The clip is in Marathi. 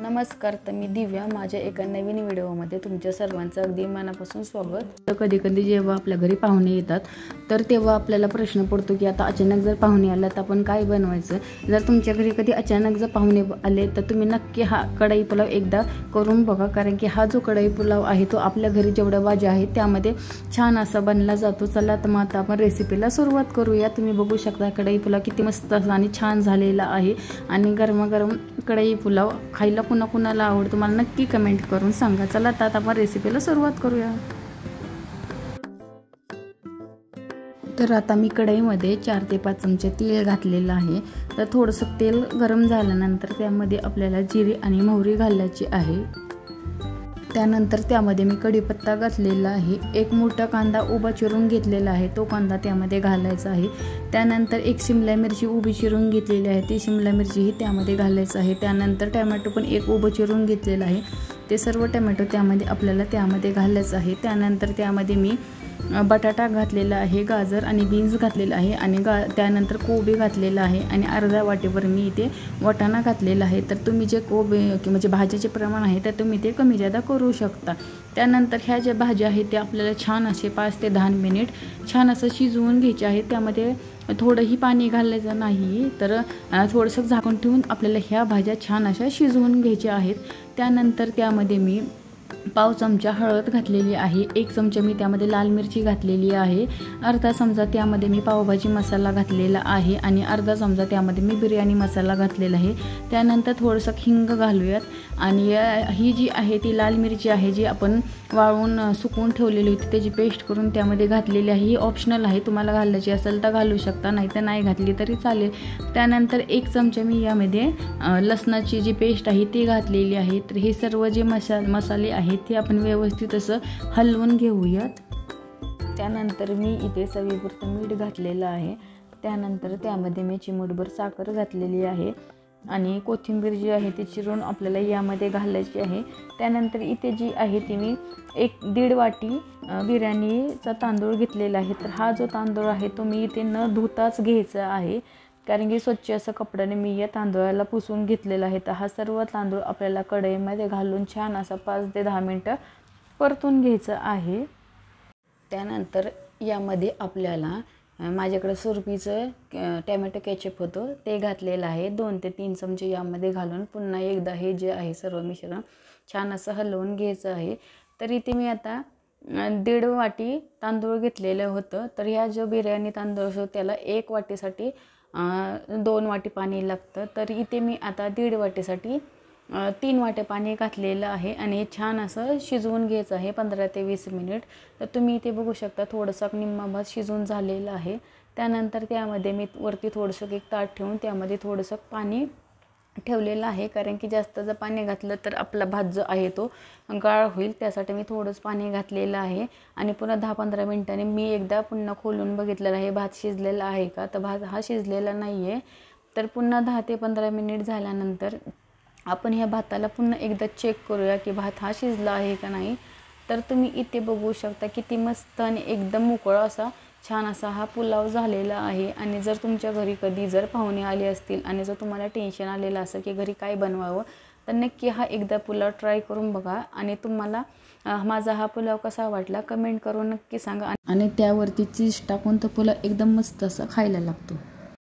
नमस्कार, तर मी दिव्या माझ्या एका नवीन व्हिडिओमध्ये तुमच्या सर्वांचं अगदी मनापासून स्वागत. तर कधी कधी जेव्हा आपल्या घरी पाहुणे येतात तर तेव्हा आपल्याला प्रश्न पडतो की आता अचानक जर पाहुणे आले तर आपण काय बनवायचं. जर तुमच्या घरी कधी अचानक जर पाहुणे आले तर तुम्ही नक्की हा कढई पुलाव एकदा करून बघा, कारण की हा जो कढई पुलाव आहे तो आपल्या घरी जेवढ्या भाज्या आहेत त्यामध्ये छान असा बनला जातो. चला तर मग आता आपण रेसिपीला सुरुवात करूया. तुम्ही बघू शकता कढई पुलाव किती मस्त आणि छान झालेला आहे आणि गरमागरम कढई पुलाव खायला पुन्हा कुणाला आवडतो मला नक्की कमेंट करून सांगा. चला आता आपण रेसिपीला सुरुवात करूया. तर आता मी कढईमध्ये 4 ते 5 चमचे तेल घातलेलं आहे. तर थोडंसं तेल गरम झाल्यानंतर त्यामध्ये आपल्याला जिरे आणि मोहरी घालायची आहे. त्यानंतर त्यामध्ये मी कढीपत्ता घातलेला आहे. एक मोठा कांदा उभा चिरून घेतलेला आहे, तो कांदा त्यामध्ये घालायचा आहे. त्यानंतर एक शिमला मिरची उभी चिरून घेतलेली आहे, ती शिमला मिरचीही त्यामध्ये घालायचं आहे. त्यानंतर टोमॅटो पण एक उभं चिरून घेतलेलं आहे, ते सर्व टोमॅटो त्यामध्ये त्यामध्ये घालायचं आहे. त्यानंतर त्यामध्ये मी बटाटा घातलेला आहे, गाजर आणि बीन्स घातलेला आहे आणि त्यानंतर कोबी घातलेला आहे आणि अर्धा वाटीभर मी इथे वाटाणा घातलेला आहे. तर तुम्ही जे कोबी म्हणजे भाज्याचे प्रमाण आहे तर तुम्ही ते कमी जादा करू शकता. त्यानंतर ह्या ज्या भाज्या आहेत त्या आपल्याला छान असे 5 ते 10 मिनिट छान असं शिजवून घ्यायचे आहे. त्यामध्ये थोडंही पाणी घालायचं नाही, तर थोडंसं झाकून ठेवून आपल्याला ह्या भाज्या छान अशा शिजवून घ्यायच्या आहेत. त्यानंतर त्यामध्ये मी पाव चमचा हळद घातलेली आहे, 1 चमचा मी त्यामध्ये लाल मिरची घातलेली आहे, अर्धा चमचा त्यामध्ये मी पावभाजी मसाला घातलेला आहे आणि अर्धा चमचा त्यामध्ये मी बिर्याणी मसाला घातलेला आहे. त्यानंतर थोडंसं हिंग घालूयात आणि ही जी आहे ती लाल मिरची आहे जी आपण वाळवून सुकवून ठेवलेली होती त्याची पेस्ट करून त्यामध्ये घातलेली आहे. ही ऑप्शनल आहे, तुम्हाला घालायची असेल तर घालू शकता, नाही तर नाही घातली तरी चालेल. त्यानंतर 1 चमचा मी यामध्ये लसणाची जी पेस्ट आहे ती घातलेली आहे. तर हे सर्व जे मसाले आहेत ते आपण व्यवस्थित असं हलवून घेऊयात. त्यानंतर मी इथे चवीपुरतं मीठ घातलेलं आहे. त्यानंतर त्यामध्ये मी चिमूटभर साखर घातलेली आहे आणि कोथिंबीर जी आहे ती चिरून आपल्याला यामध्ये घालायची आहे. त्यानंतर इथे जी आहे ती मी 1-1.5 वाटी बिर्याणीचा तांदूळ घेतलेला आहे. तर हा जो तांदूळ आहे तो मी इथे न धुताच घ्यायचा आहे, कारण की स्वच्छ असं कपड्याने मी या तांदूळाला पुसून घेतलेला आहे. तर हा सर्व तांदूळ आपल्याला कढईमध्ये घालून छान असा 5 ते 10 मिनटं परतून घ्यायचं आहे. त्यानंतर यामध्ये आपल्याला माझ्याकडे सुरभीचं टॅमॅटो केचप होतं ते घातलेलं आहे, 2 ते 3 चमचे यामध्ये घालून पुन्हा एकदा हे जे आहे सर्व मिश्रण छान असं हलवून घ्यायचं आहे. तर इथे मी आता 1.5 वाटी तांदूळ घेतलेलं होतं. तर ह्या जो बिर्याणी तांदूळ असतो त्याला 1 वाटीसाठी 2 वाटी पाणी लागतं. तर इथे मी आता 1.5 वाटीसाठी 3 वाटे पाणी घातलेलं आहे आणि हे छान असं शिजवून घ्यायचं आहे 15 ते 20 मिनिट. तर तुम्ही इथे बघू शकता थोडंसं निम्मा भात शिजवून झालेलं आहे. त्यानंतर त्यामध्ये मी वरती थोडंसं एक ताट ठेवून त्यामध्ये थोडंसं पाणी ठेवलेलं आहे, कारण की जास्त जर पाणी घातलं तर आपला भात जो आहे तो गाळ होईल. त्यासाठी मी थोडंच पाणी घातलेलं आहे आणि पुन्हा 10-15 मिनिटांनी मी एकदा पुन्हा खोलून बघितलेलं आहे भात शिजलेला आहे का. तर भात हा शिजलेला नाही आहे. तर पुन्हा 10 ते 15 मिनिट झाल्यानंतर आपण ह्या भाताला पुन्हा एकदा चेक करूया की भात हा शिजला आहे का नाही. तर तुम्ही इथे बघू शकता किती मस्त आणि एकदम मोकळा असा छान असा हा पुलाव झालेला आहे. आणि जर तुमच्या घरी कधी जर पाहुणे आले असतील आणि जर तुम्हाला टेन्शन आलेलं असेल की घरी काय बनवावं, तर नक्की हा एकदा पुलाव ट्राय करून बघा आणि तुम्हाला माझा हा पुलाव कसा वाटला कमेंट करून नक्की सांगा. आणि त्यावरती चीज टाकून तो पुलाव एकदम मस्त असा खायला लागतो.